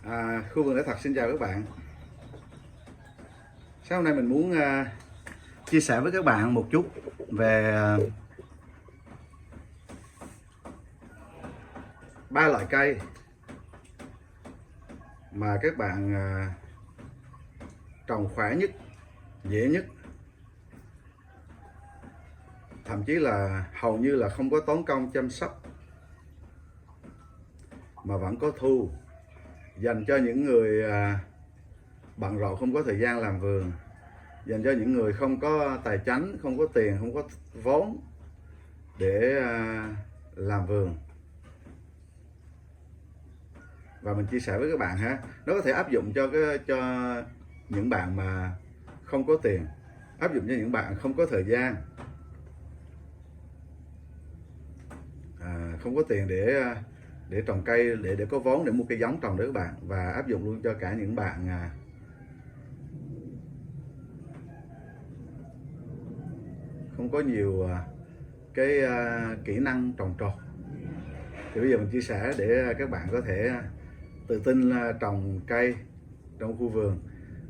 Khu vườn Lễ Thật xin chào các bạn. Sáng hôm nay mình muốn chia sẻ với các bạn một chút về 3 loại cây mà các bạn trồng khỏe nhất, dễ nhất, thậm chí là hầu như là không có tốn công chăm sóc mà vẫn có thu, dành cho những người bận rộn không có thời gian làm vườn, dành cho những người không có tài chánh, không có tiền, không có vốn để làm vườn. Và mình chia sẻ với các bạn ha, nó có thể áp dụng cho những bạn mà không có tiền, áp dụng cho những bạn không có thời gian, không có tiền để trồng cây, để có vốn để mua cây giống trồng đấy các bạn, và áp dụng luôn cho cả những bạn không có nhiều cái kỹ năng trồng trọt. Thì bây giờ mình chia sẻ để các bạn có thể tự tin trồng cây trong khu vườn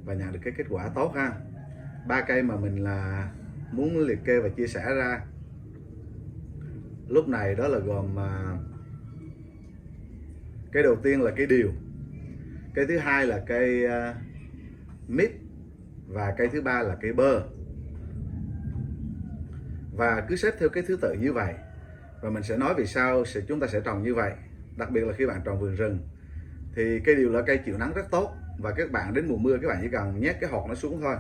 và nhận được cái kết quả tốt ha. 3 cây mà mình muốn liệt kê và chia sẻ ra lúc này đó là gồm cây đầu tiên là cây điều, cây thứ hai là cây mít và cây thứ ba là cây bơ. Và cứ xếp theo cái thứ tự như vậy, và mình sẽ nói vì sao chúng ta sẽ trồng như vậy. Đặc biệt là khi bạn trồng vườn rừng thì cây điều là cây chịu nắng rất tốt, và các bạn đến mùa mưa các bạn chỉ cần nhét cái hột nó xuống thôi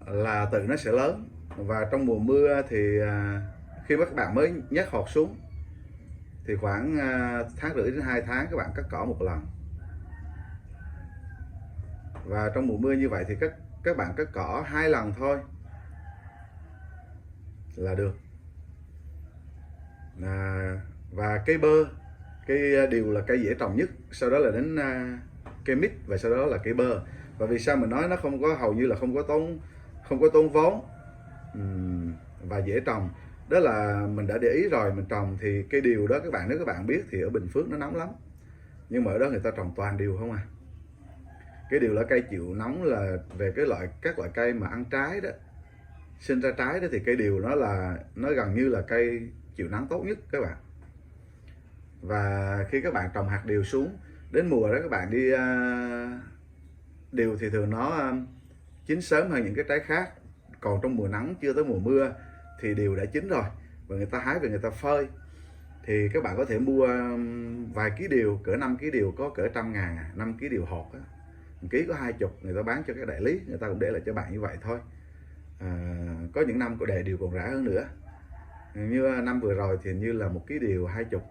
là tự nó sẽ lớn. Và trong mùa mưa thì khi mà các bạn mới nhét hột xuống thì khoảng tháng rưỡi đến 2 tháng các bạn cắt cỏ một lần. Và trong mùa mưa như vậy thì các bạn cắt cỏ 2 lần thôi là được. Và cây bơ, cây điều là cây dễ trồng nhất, sau đó là đến cây mít và sau đó là cây bơ. Và vì sao mình nói nó không có, hầu như là không có tốn vốn và dễ trồng, đó là mình đã để ý rồi. Mình trồng thì cây điều đó các bạn, nếu các bạn biết thì ở Bình Phước nó nóng lắm, nhưng mà ở đó người ta trồng toàn điều không à. Cái điều là cây chịu nóng, là về các loại cây mà ăn trái đó, sinh ra trái đó, thì cây điều nó gần như là cây chịu nắng tốt nhất các bạn. Và khi các bạn trồng hạt điều xuống, đến mùa đó các bạn đi điều thì thường nó chín sớm hơn những cái trái khác. Còn trong mùa nắng chưa tới mùa mưa thì điều đã chín rồi, và người ta hái về người ta phơi. Thì các bạn có thể mua vài ký điều, cỡ 5 ký điều có cỡ 100.000, 5 ký điều hột đó. 1 ký có 20, người ta bán cho các đại lý, người ta cũng để lại cho bạn như vậy thôi. Có những năm có đề điều còn rẻ hơn nữa, như năm vừa rồi thì như là 1 ký điều 20.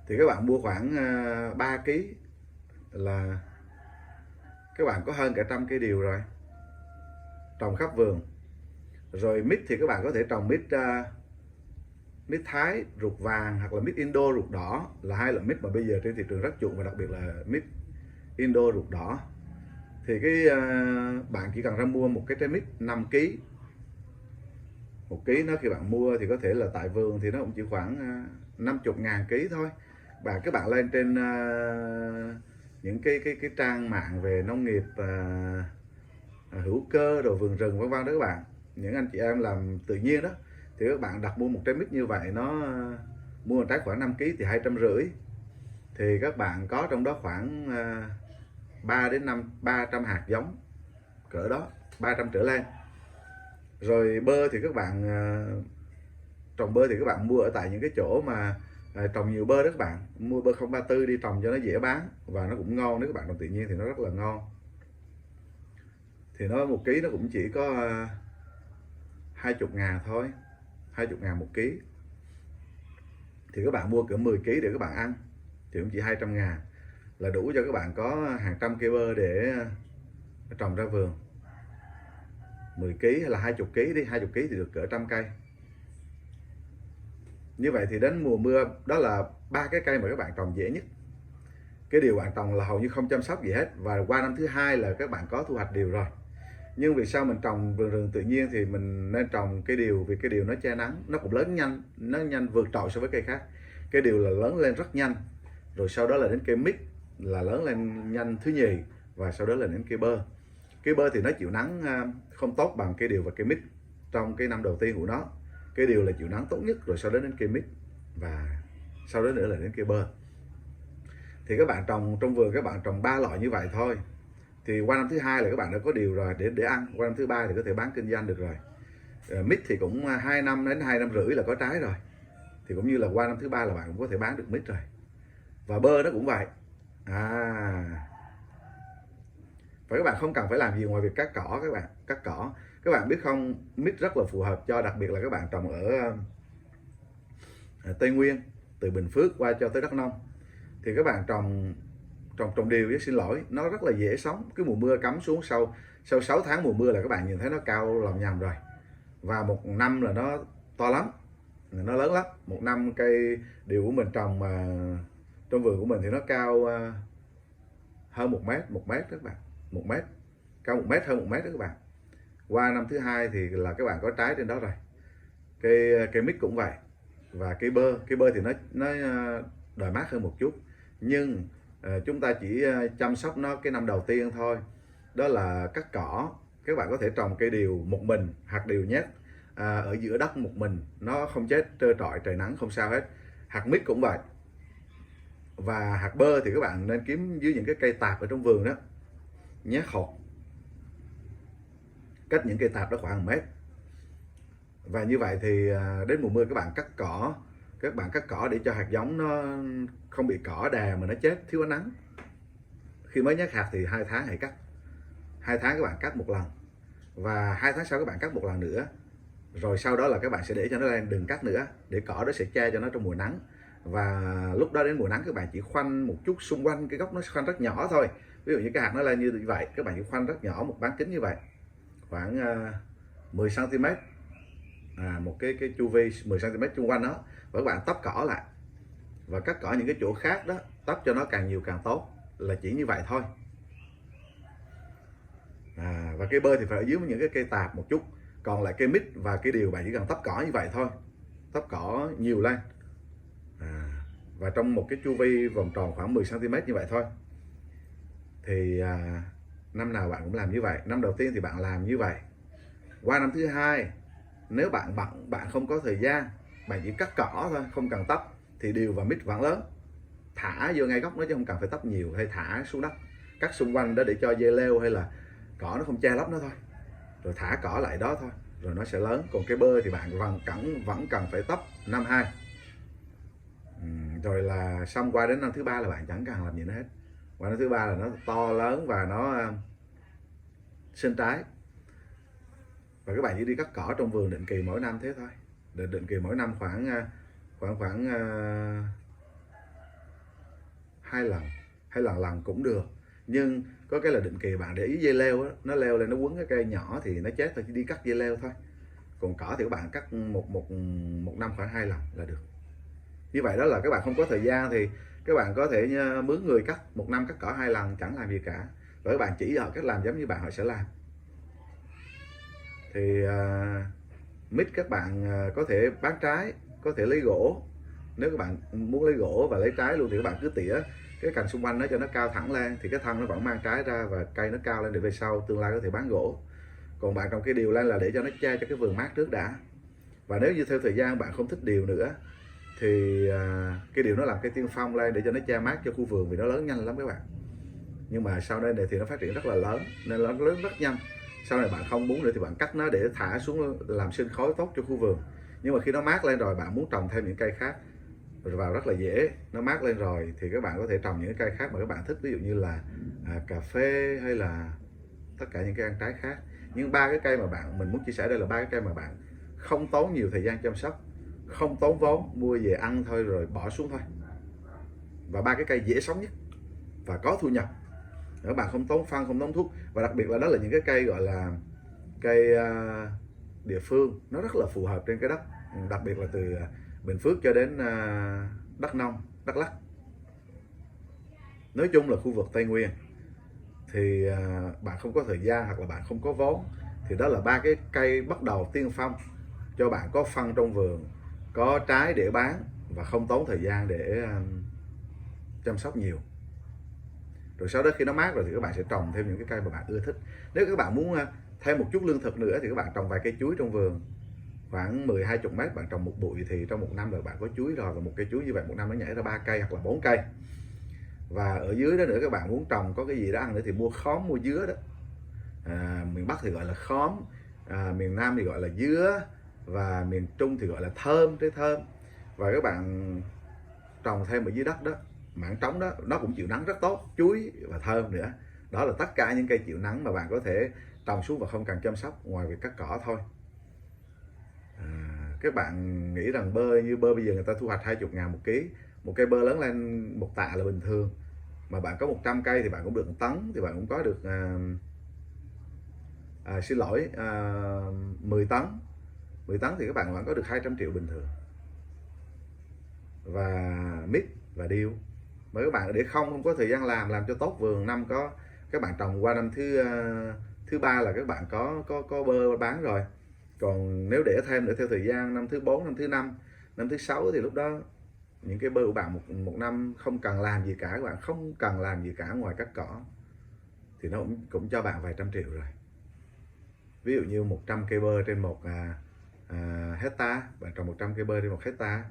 Thì các bạn mua khoảng 3 ký là các bạn có hơn cả 100 cây điều rồi, trồng khắp vườn. Rồi mít thì các bạn có thể trồng mít Thái ruột vàng hoặc là mít Indo ruột đỏ, là 2 loại mít mà bây giờ trên thị trường rất chuộng, và đặc biệt là mít Indo ruột đỏ. Thì bạn chỉ cần ra mua một cái trái mít 5 kg. 1 kg nó khi bạn mua thì có thể là tại vườn thì nó cũng chỉ khoảng 50.000 ký thôi. Và các bạn lên trên những cái trang mạng về nông nghiệp hữu cơ, đồ vườn rừng vân vân đó các bạn, những anh chị em làm tự nhiên đó, thì các bạn đặt mua một trái mít như vậy, nó mua một trái khoảng 5 kg thì 250. Thì các bạn có trong đó khoảng 300 hạt giống, cỡ đó 300 trở lên. Rồi bơ thì các bạn trồng bơ thì các bạn mua ở tại những cái chỗ mà trồng nhiều bơ đó các bạn, mua bơ 034 đi trồng cho nó dễ bán, và nó cũng ngon. Nếu các bạn trồng tự nhiên thì nó rất là ngon. Thì nó 1 ký nó cũng chỉ có 20.000 thôi, 20.000 1 ký. Thì các bạn mua cỡ 10 ký để các bạn ăn thì cũng chỉ 200.000, là đủ cho các bạn có hàng trăm cây bơ để trồng ra vườn. 10 ký hay là 20 ký đi, 20 ký thì được cỡ 100 cây. Như vậy thì đến mùa mưa, đó là 3 cái cây mà các bạn trồng dễ nhất. Cái điều bạn trồng là hầu như không chăm sóc gì hết, và qua năm thứ 2 là các bạn có thu hoạch điều rồi. Nhưng vì sao mình trồng vườn rừng tự nhiên thì mình nên trồng cây điều? Vì cây điều nó che nắng, nó cũng lớn nhanh, nó nhanh vượt trội so với cây khác. Cây điều là lớn lên rất nhanh, rồi sau đó là đến cây mít là lớn lên nhanh thứ nhì, và sau đó là đến cây bơ. Cây bơ thì nó chịu nắng không tốt bằng cây điều và cây mít trong cái năm đầu tiên của nó. Cây điều là chịu nắng tốt nhất, rồi sau đó đến cây mít, và sau đó nữa là đến cây bơ. Thì các bạn trồng trong vườn, các bạn trồng 3 loại như vậy thôi, thì qua năm thứ hai là các bạn đã có điều rồi để ăn. Qua năm thứ ba thì có thể bán kinh doanh được rồi. Mít thì cũng 2 năm đến 2 năm rưỡi là có trái rồi, thì cũng như là qua năm thứ ba là bạn cũng có thể bán được mít rồi. Và bơ nó cũng vậy. Và các bạn không cần phải làm gì ngoài việc cắt cỏ. Các bạn cắt cỏ, các bạn biết không, mít rất là phù hợp cho đặc biệt là các bạn trồng ở Tây Nguyên, từ Bình Phước qua cho tới Đắk Nông. Thì các bạn trồng điều với, xin lỗi, nó rất là dễ sống. Cái mùa mưa cắm xuống, sau 6 tháng mùa mưa là các bạn nhìn thấy nó cao lòng nhằm rồi. Và một năm là nó to lắm, nó lớn lắm. Một năm cây điều của mình trồng trong vườn của mình thì nó cao hơn 1 mét các bạn, 1 mét, cao 1 mét, hơn 1 mét đó các bạn. Qua năm thứ hai thì là các bạn có trái trên đó rồi. Cây mít cũng vậy. Và cây bơ thì nó đòi mát hơn một chút, nhưng chúng ta chỉ chăm sóc nó cái năm đầu tiên thôi, đó là cắt cỏ. Các bạn có thể trồng cây điều một mình, hạt điều nhét ở giữa đất một mình, nó không chết trơ trọi trời nắng không sao hết. Hạt mít cũng vậy. Và hạt bơ thì các bạn nên kiếm dưới những cái cây tạp ở trong vườn đó, nhét hột cách những cây tạp đó khoảng 1 mét. Và như vậy thì đến mùa mưa các bạn cắt cỏ để cho hạt giống nó không bị cỏ đè mà nó chết, thiếu ánh nắng. Khi mới nhát hạt thì 2 tháng hãy cắt, 2 tháng các bạn cắt một lần, và 2 tháng sau các bạn cắt một lần nữa, rồi sau đó là các bạn sẽ để cho nó lên, đừng cắt nữa, để cỏ đó sẽ che cho nó trong mùa nắng. Và lúc đó đến mùa nắng các bạn chỉ khoanh một chút xung quanh cái gốc, nó khoanh rất nhỏ thôi. Ví dụ như cái hạt nó lên như vậy, các bạn chỉ khoanh rất nhỏ, một bán kính như vậy, khoảng 10 cm, một cái chu vi 10 cm xung quanh đó. Và các bạn tấp cỏ lại và cắt cỏ những cái chỗ khác đó, tấp cho nó càng nhiều càng tốt, là chỉ như vậy thôi. Và cây bơ thì phải ở dưới những cái cây tạp một chút. Còn lại cây mít và cây điều bạn chỉ cần tấp cỏ như vậy thôi, tấp cỏ nhiều lên, và trong một cái chu vi vòng tròn khoảng 10 cm như vậy thôi. Thì năm nào bạn cũng làm như vậy. Năm đầu tiên thì bạn làm như vậy. Qua năm thứ hai, nếu bạn bận, bạn không có thời gian, bạn chỉ cắt cỏ thôi, không cần tấp, thì điều và mít vẫn lớn. Thả vô ngay gốc nó chứ không cần phải tấp nhiều, hay thả xuống đất, cắt xung quanh đó để cho dây leo hay là cỏ nó không che lấp nó thôi, rồi thả cỏ lại đó thôi, rồi nó sẽ lớn. Còn cây bơ thì bạn vẫn cần phải tấp năm 2. Rồi là xong, qua đến năm thứ ba là bạn chẳng cần làm gì nữa hết. Qua năm thứ ba là nó to lớn và nó sinh trái. Và các bạn chỉ đi cắt cỏ trong vườn định kỳ mỗi năm thế thôi. Định kỳ mỗi năm khoảng 2 lần cũng được. Nhưng có cái là định kỳ bạn để ý dây leo đó, nó leo lên nó quấn cái cây nhỏ thì nó chết thôi, chỉ đi cắt dây leo thôi. Còn cỏ thì các bạn cắt một năm khoảng 2 lần là được. Như vậy đó là các bạn không có thời gian thì các bạn có thể mướn người cắt, một năm cắt cỏ 2 lần chẳng làm gì cả. Và các bạn chỉ họ cách làm giống như bạn, họ sẽ làm. Thì mít các bạn có thể bán trái, có thể lấy gỗ. Nếu các bạn muốn lấy gỗ và lấy trái luôn thì các bạn cứ tỉa cái cành xung quanh nó cho nó cao thẳng lên, thì cái thân nó vẫn mang trái ra và cây nó cao lên để về sau tương lai có thể bán gỗ. Còn bạn trồng cây điều lên là để cho nó che cho cái vườn mát trước đã. Và nếu như theo thời gian bạn không thích điều nữa thì cái điều nó làm cây tiên phong lên để cho nó che mát cho khu vườn, vì nó lớn nhanh lắm các bạn. Nhưng mà sau đây này thì nó phát triển rất là lớn, nên nó lớn rất nhanh. Sau này bạn không muốn nữa thì bạn cắt nó để thả xuống làm sinh khối tốt cho khu vườn. Nhưng mà khi nó mát lên rồi, bạn muốn trồng thêm những cây khác rồi vào rất là dễ. Nó mát lên rồi thì các bạn có thể trồng những cây khác mà các bạn thích, ví dụ như là cà phê hay là tất cả những cây ăn trái khác. Nhưng 3 cái cây mà mình muốn chia sẻ đây là 3 cái cây mà bạn không tốn nhiều thời gian chăm sóc, không tốn vốn, mua về ăn thôi rồi bỏ xuống thôi. Và 3 cái cây dễ sống nhất và có thu nhập. Các bạn không tốn phân, không tốn thuốc. Và đặc biệt là đó là những cái cây gọi là cây địa phương, nó rất là phù hợp trên cái đất, đặc biệt là từ Bình Phước cho đến Đắk Nông, Đắk Lắk. Nói chung là khu vực Tây Nguyên. Thì bạn không có thời gian hoặc là bạn không có vốn, thì đó là 3 cái cây bắt đầu tiên phong cho bạn có phân trong vườn, có trái để bán và không tốn thời gian để chăm sóc nhiều. Rồi sau đó khi nó mát rồi thì các bạn sẽ trồng thêm những cái cây mà bạn ưa thích. Nếu các bạn muốn thêm một chút lương thực nữa thì các bạn trồng vài cây chuối trong vườn, khoảng 10-20 mét bạn trồng một bụi, thì trong một năm là bạn có chuối rồi. Và một cây chuối như vậy một năm nó nhảy ra 3 cây hoặc là 4 cây. Và ở dưới đó nữa các bạn muốn trồng có cái gì đó ăn nữa thì mua khóm, mua dứa đó. Miền Bắc thì gọi là khóm, miền Nam thì gọi là dứa, và miền Trung thì gọi là thơm, trái thơm. Và các bạn trồng thêm ở dưới đất đó, mảng trống đó, nó cũng chịu nắng rất tốt, chuối và thơm nữa. Đó là tất cả những cây chịu nắng mà bạn có thể trồng xuống và không cần chăm sóc ngoài việc cắt cỏ thôi. Các bạn nghĩ rằng bơ bây giờ người ta thu hoạch 20.000 một ký, một cây bơ lớn lên 1 tạ là bình thường. Mà bạn có 100 cây thì bạn cũng được 1 tấn, thì bạn cũng có được 10 tấn. 10 tấn thì các bạn vẫn có được 200 triệu bình thường. Và mít và điều mà các bạn để không có thời gian làm cho tốt vườn, năm có các bạn trồng qua năm thứ 3 là các bạn có bơ bán rồi. Còn nếu để thêm nữa theo thời gian, năm thứ 4, năm thứ 5, năm thứ 6 thì lúc đó những cái bơ của bạn một năm không cần làm gì cả, các bạn không cần làm gì cả ngoài cắt cỏ, thì nó cũng cho bạn vài trăm triệu rồi. Ví dụ như 100 cây bơ trên một hecta, bạn trồng 100 cây bơ trên 1 hecta,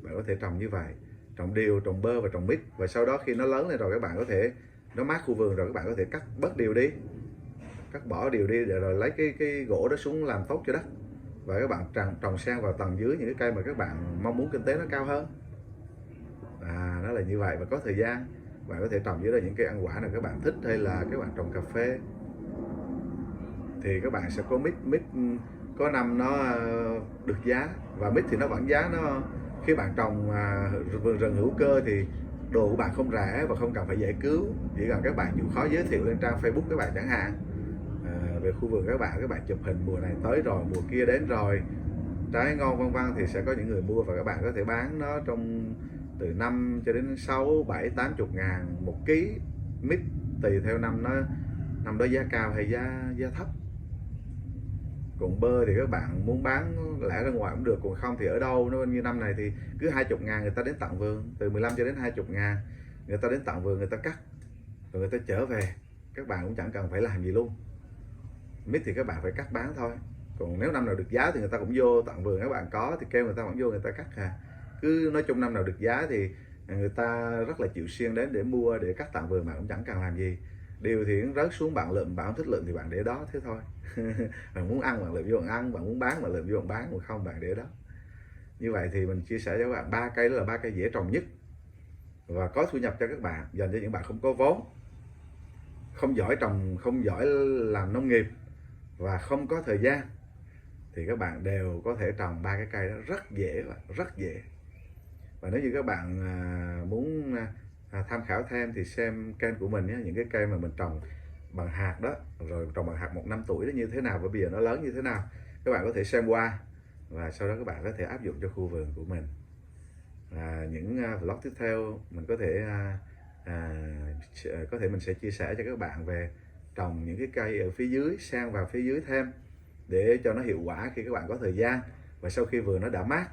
bạn có thể trồng như vậy, trồng điều, trồng bơ và trồng mít. Và sau đó khi nó lớn lên rồi các bạn có thể, nó mát khu vườn rồi, các bạn có thể cắt bớt điều đi, cắt bỏ điều đi, để rồi lấy cái gỗ đó xuống làm tốt cho đất. Và các bạn trồng sang vào tầng dưới những cái cây mà các bạn mong muốn kinh tế nó cao hơn. Nó là như vậy. Và có thời gian bạn có thể trồng dưới đó những cây ăn quả nào các bạn thích, hay là các bạn trồng cà phê thì các bạn sẽ có mít có năm nó được giá. Và mít thì nó vẫn giá, nó khi bạn trồng vườn rừng hữu cơ thì đồ của bạn không rẻ và không cần phải giải cứu, chỉ cần các bạn chịu khó giới thiệu lên trang Facebook các bạn chẳng hạn, về khu vườn các bạn chụp hình mùa này tới rồi, mùa kia đến rồi, trái ngon vân vân, thì sẽ có những người mua. Và các bạn có thể bán nó trong từ 5 cho đến 6, 7, 80 ngàn một ký mít, tùy theo năm đó giá cao hay giá thấp. Còn bơ thì các bạn muốn bán lẻ ra ngoài cũng được, còn không thì ở đâu nó như năm này thì cứ 20 ngàn người ta đến tận vườn, từ 15 cho đến 20 ngàn người ta đến tận vườn, người ta cắt rồi người ta trở về, các bạn cũng chẳng cần phải làm gì luôn. Mít thì các bạn phải cắt bán thôi. Còn nếu năm nào được giá thì người ta cũng vô tận vườn, các bạn có thì kêu người ta vẫn vô người ta cắt cứ nói chung năm nào được giá thì người ta rất là chịu siêng đến để mua, để cắt tận vườn, bạn cũng chẳng cần làm gì. Điều thì rớt xuống bạn lượm, bạn không thích lượm thì bạn để đó thế thôi. Bạn muốn ăn bạn lượm vô bạn ăn, bạn muốn bán bạn lượm vô bạn bán, còn không bạn để đó. Như vậy thì mình chia sẻ cho các bạn 3 cây đó là 3 cây dễ trồng nhất và có thu nhập cho các bạn, dành cho những bạn không có vốn, không giỏi trồng, không giỏi làm nông nghiệp và không có thời gian, thì các bạn đều có thể trồng 3 cái cây đó rất dễ và rất dễ. Và nếu như các bạn muốn tham khảo thêm thì xem kênh của mình nhé, những cái cây mà mình trồng bằng hạt đó, rồi trồng bằng hạt 1 năm tuổi đó như thế nào và bây giờ nó lớn như thế nào, các bạn có thể xem qua và sau đó các bạn có thể áp dụng cho khu vườn của mình. Những vlog tiếp theo mình có thể mình sẽ chia sẻ cho các bạn về trồng những cái cây ở phía dưới, sang vào phía dưới thêm để cho nó hiệu quả khi các bạn có thời gian. Và sau khi vườn nó đã mát,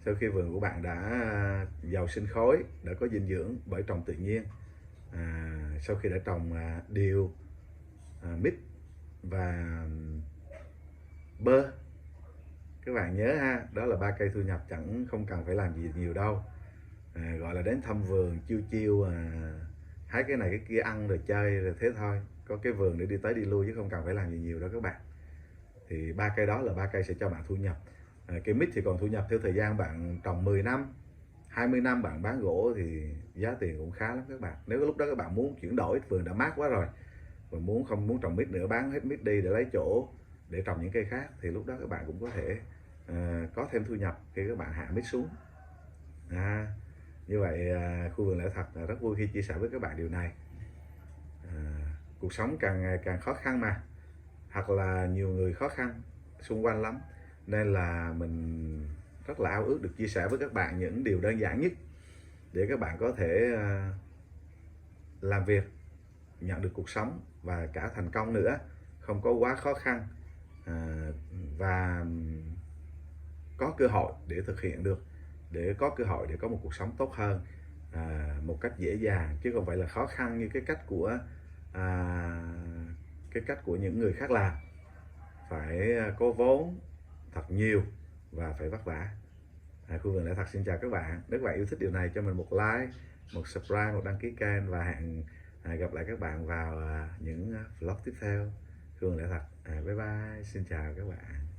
sau khi vườn của bạn đã giàu sinh khối, đã có dinh dưỡng bởi trồng tự nhiên, sau khi đã trồng điều, mít và bơ, các bạn nhớ ha, đó là 3 cây thu nhập không cần phải làm gì nhiều đâu. Gọi là đến thăm vườn chiêu chiêu, hái cái này cái kia ăn rồi chơi rồi thế thôi, có cái vườn để đi tới đi lui chứ không cần phải làm gì nhiều đâu các bạn. Thì 3 cây đó là 3 cây sẽ cho bạn thu nhập. Cây mít thì còn thu nhập theo thời gian, bạn trồng 10 năm 20 năm bạn bán gỗ thì giá tiền cũng khá lắm các bạn. Nếu lúc đó các bạn muốn chuyển đổi, vườn đã mát quá rồi và không muốn trồng mít nữa, bán hết mít đi để lấy chỗ để trồng những cây khác, thì lúc đó các bạn cũng có thể có thêm thu nhập khi các bạn hạ mít xuống. Như vậy khu vườn Lẽ Thật rất vui khi chia sẻ với các bạn điều này. Cuộc sống càng ngày càng khó khăn mà, hoặc là nhiều người khó khăn xung quanh lắm, nên là mình rất là ao ước được chia sẻ với các bạn những điều đơn giản nhất để các bạn có thể làm việc, nhận được cuộc sống và cả thành công nữa, không có quá khó khăn, và có cơ hội để thực hiện được, để có cơ hội để có một cuộc sống tốt hơn. một cách dễ dàng, chứ không phải là khó khăn như cái cách của những người khác làm, phải có vốn thật nhiều và phải vất vả. Khu vườn Lẽ Thật xin chào các bạn. Nếu các bạn yêu thích điều này cho mình một like, một subscribe, một đăng ký kênh, và hẹn gặp lại các bạn vào những vlog tiếp theo. Khu vườn Lẽ Thật. Bye bye, xin chào các bạn.